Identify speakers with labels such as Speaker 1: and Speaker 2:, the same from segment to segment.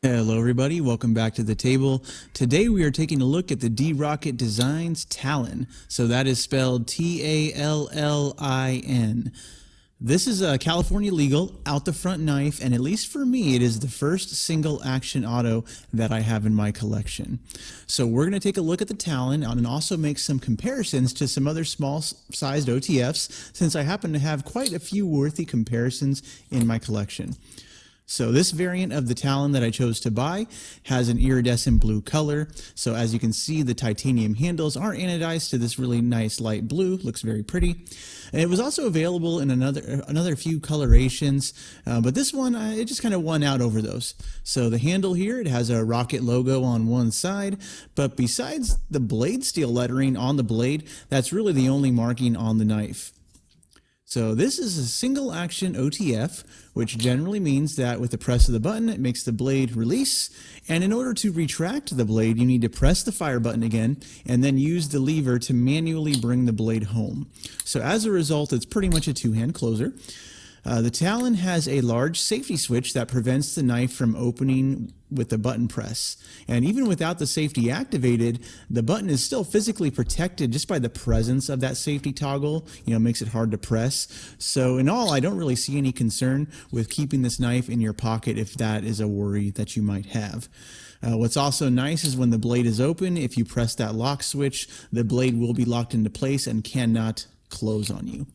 Speaker 1: Hello everybody, welcome back to the table. Today we are taking a look at the D-Rocket Designs Tallin. So that is spelled T-A-L-L-I-N. This is a California legal, out the front knife, and at least for me, it is the first single action auto that I have in my collection. So we're going to take a look at the Tallin and also make some comparisons to some other small sized OTFs, since I happen to have quite a few worthy comparisons in my collection. So this variant of the Tallin that I chose to buy has an iridescent blue color. So as you can see, the titanium handles are anodized to this really nice light blue. Looks very pretty. And it was also available in another few colorations, but this one, it just kind of won out over those. So the handle here, it has a rocket logo on one side, but besides the blade steel lettering on the blade, that's really the only marking on the knife. So this is a single action OTF, which generally means that with the press of the button, it makes the blade release. And in order to retract the blade, you need to press the fire button again and then use the lever to manually bring the blade home. So as a result, it's pretty much a two-hand closer. The Tallin has a large safety switch that prevents the knife from opening with the button press. And even without the safety activated, the button is still physically protected just by the presence of that safety toggle. Makes it hard to press. So in all, I don't really see any concern with keeping this knife in your pocket if that is a worry that you might have. What's also nice is when the blade is open, if you press that lock switch, the blade will be locked into place and cannot close on you.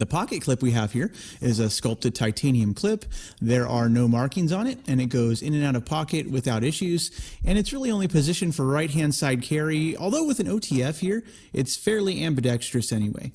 Speaker 1: The pocket clip we have here is a sculpted titanium clip. There are no markings on it, and it goes in and out of pocket without issues, and it's really only positioned for right-hand side carry, although with an OTF here, it's fairly ambidextrous anyway.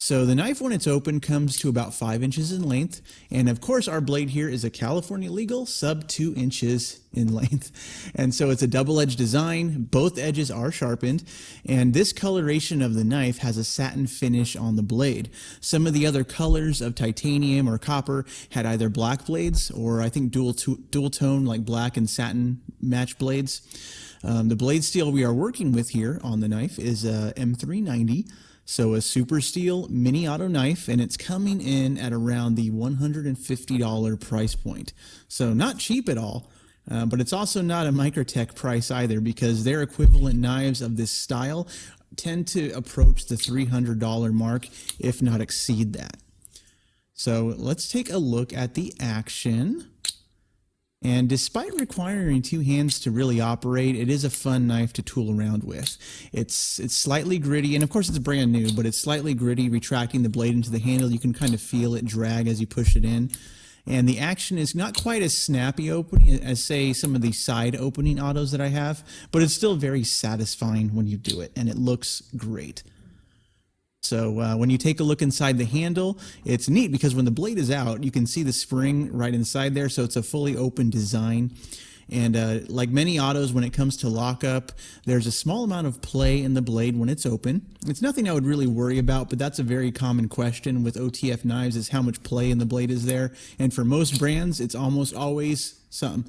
Speaker 1: So the knife, when it's open, comes to about 5 inches in length, and of course our blade here is a California legal sub 2 inches in length. And so it's a double-edged design, both edges are sharpened, and this coloration of the knife has a satin finish on the blade. Some of the other colors of titanium or copper had either black blades or I think dual tone like black and satin match blades. The blade steel we are working with here on the knife is a M390. So a super steel mini auto knife, and it's coming in at around the $150 price point. So not cheap at all, but it's also not a Microtech price either, because their equivalent knives of this style tend to approach the $300 mark, if not exceed that. So let's take a look at the action. And despite requiring two hands to really operate, it is a fun knife to tool around with. It's slightly gritty, and of course it's brand new, but it's slightly gritty. Retracting the blade into the handle, you can kind of feel it drag as you push it in. And the action is not quite as snappy opening as, say, some of the side opening autos that I have, but it's still very satisfying when you do it, and it looks great. So when you take a look inside the handle, it's neat because when the blade is out, you can see the spring right inside there. So it's a fully open design. And like many autos, when it comes to lockup, there's a small amount of play in the blade when it's open. It's nothing I would really worry about, but that's a very common question with OTF knives, is how much play in the blade is there. And for most brands, it's almost always some.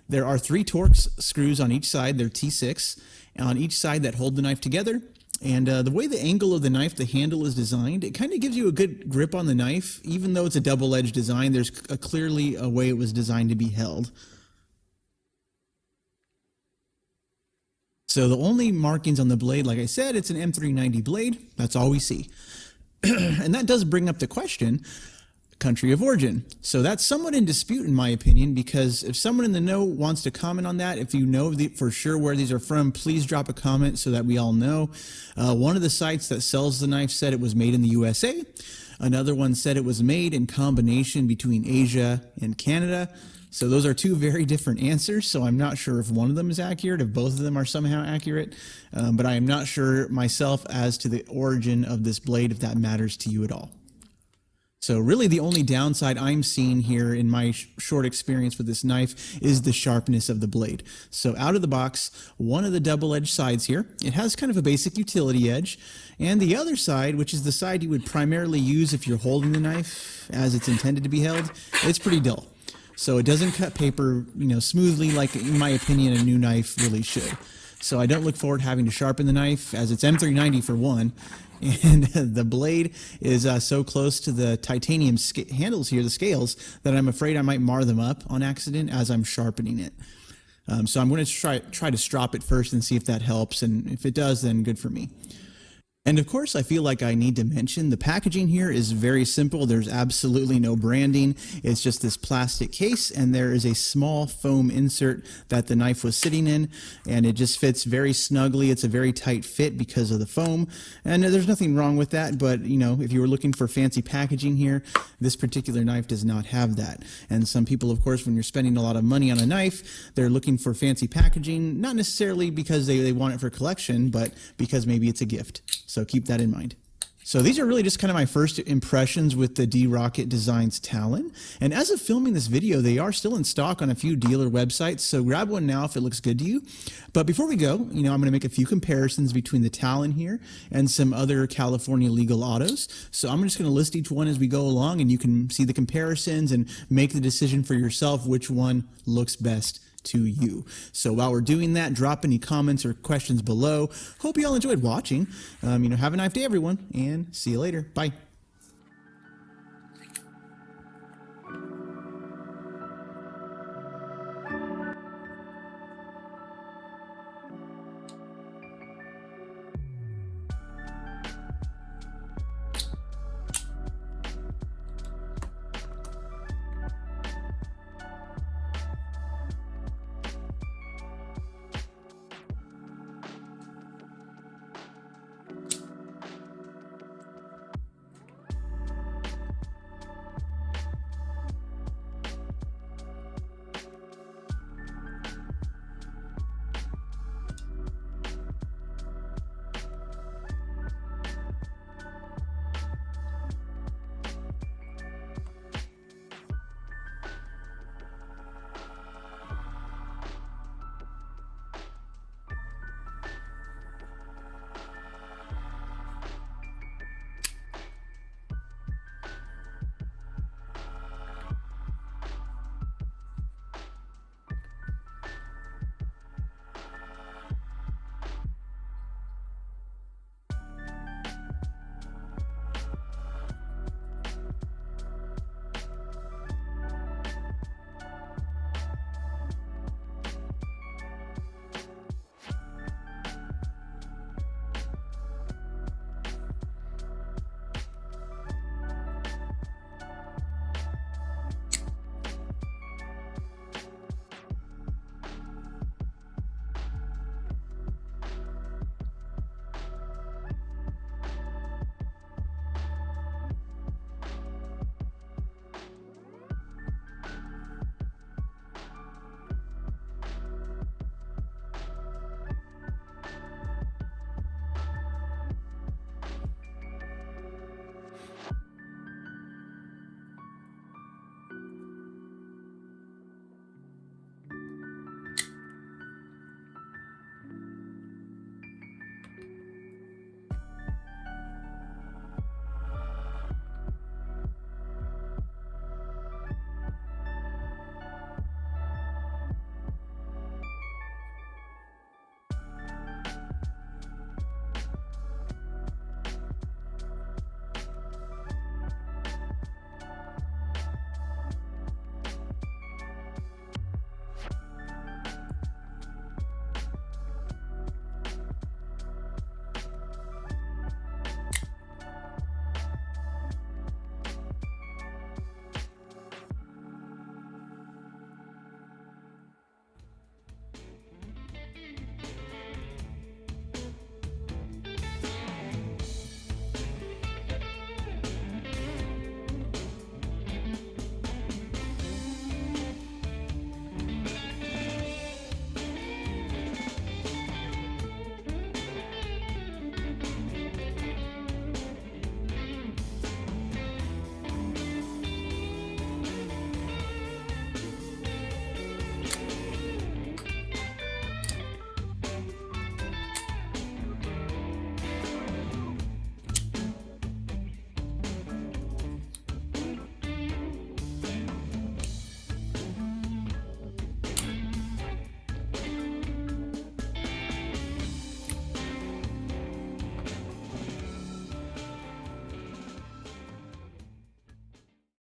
Speaker 1: There are 3 Torx screws on each side. They're T6 on each side that hold the knife together. And the way the angle of the knife, the handle is designed, it kind of gives you a good grip on the knife. Even though it's a double-edged design, there's clearly a way it was designed to be held. So the only markings on the blade, like I said, it's an M390 blade. That's all we see. And that does bring up the question, country of origin. So that's somewhat in dispute in my opinion, because if someone in the know wants to comment on that, if you know for sure where these are from, please drop a comment so that we all know. One of the sites that sells the knife said it was made in the USA. Another one said it was made in combination between Asia and Canada. So those are 2 very different answers. So I'm not sure if one of them is accurate, if both of them are somehow accurate, but I am not sure myself as to the origin of this blade, if that matters to you at all. So really the only downside I'm seeing here in my short experience with this knife is the sharpness of the blade. So out of the box, one of the double-edged sides here, it has kind of a basic utility edge, and the other side, which is the side you would primarily use if you're holding the knife as it's intended to be held, it's pretty dull. So it doesn't cut paper, smoothly like, in my opinion, a new knife really should. so I don't look forward to having to sharpen the knife, as it's M390 for one, and the blade is so close to the titanium handles here, the scales, that I'm afraid I might mar them up on accident as I'm sharpening it. So I'm going to try to strop it first and see if that helps, and if it does, then good for me. And of course, I feel like I need to mention the packaging here is very simple. There's absolutely no branding. It's just this plastic case, and there is a small foam insert that the knife was sitting in, and it just fits very snugly. It's a very tight fit because of the foam, and there's nothing wrong with that. But you know, if you were looking for fancy packaging here, this particular knife does not have that. And some people, of course, when you're spending a lot of money on a knife, they're looking for fancy packaging, not necessarily because they want it for collection, but because maybe it's a gift. So keep that in mind. So these are really just kind of my first impressions with the D-Rocket Designs Tallin. And as of filming this video, they are still in stock on a few dealer websites, so grab one now if it looks good to you. But before we go, I'm going to make a few comparisons between the Tallin here and some other California legal autos. So I'm just going to list each one as we go along, and you can see the comparisons and make the decision for yourself which one looks best to you. So while we're doing that, drop any comments or questions below. Hope you all enjoyed watching. Have a nice day, everyone, and see you later. Bye.